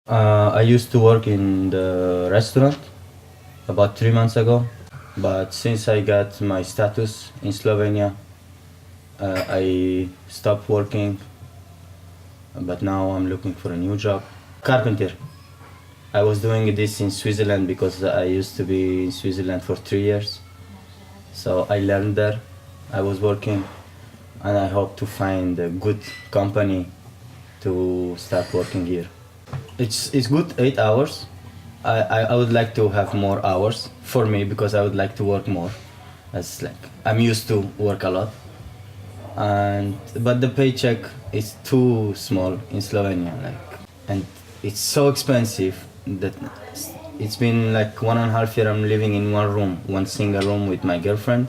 I used to work in the restaurant about 3 months ago, but since I got my status in Slovenia, I stopped working, but now I'm looking for a new job. Carpenter. I was doing this in Switzerland because I used to be in Switzerland for 3 years. So I learned there. I was working, and I hope to find a good company to start working here. It's good 8 hours. I would like to have more hours for me because I would like to work more. As like I'm used to work a lot, and but the paycheck is too small in Slovenia, and it's so expensive that it's been like 1.5 years I'm living in one single room with my girlfriend,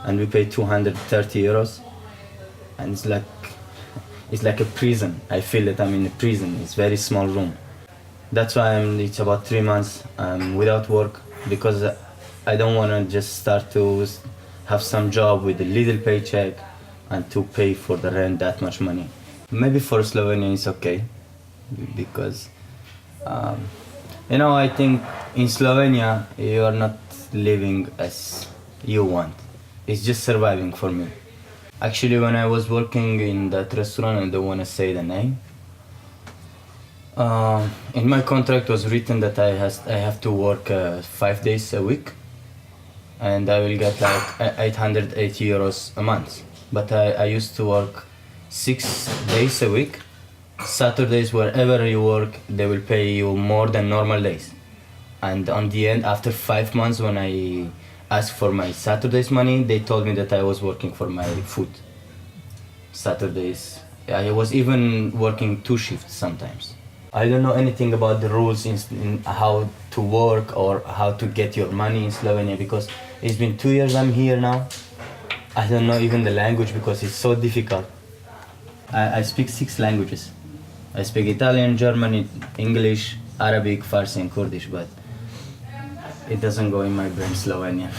and we pay 230 euros, and it's like a prison. I feel that I'm in a prison. It's very small room. That's why it's about 3 months without work, because I don't want to just start to have some job with a little paycheck and to pay for the rent that much money. Maybe for Slovenia it's okay, because I think in Slovenia you are not living as you want. It's just surviving for me. Actually, when I was working in that restaurant, I don't want to say the name. In my contract was written that I have to work 5 days a week, and I will get like 880 euros a month. But I used to work 6 days a week. Saturdays, wherever you work, they will pay you more than normal days. And on the end, after 5 months, when I asked for my Saturdays money, they told me that I was working for my food. Saturdays, I was even working 2 shifts sometimes. I don't know anything about the rules in how to work or how to get your money in Slovenia, because it's been 2 years I'm here now. I don't know even the language because it's so difficult. I speak 6 languages. I speak Italian, German, English, Arabic, Farsi and Kurdish, but it doesn't go in my brain Slovenian.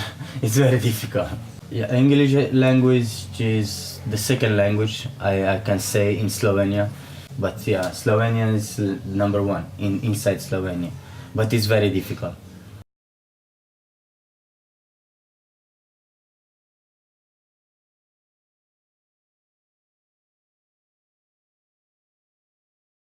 It's very difficult. Yeah, English language is the second language I can say in Slovenia. But yeah, Slovenian is number one inside Slovenia. But it's very difficult.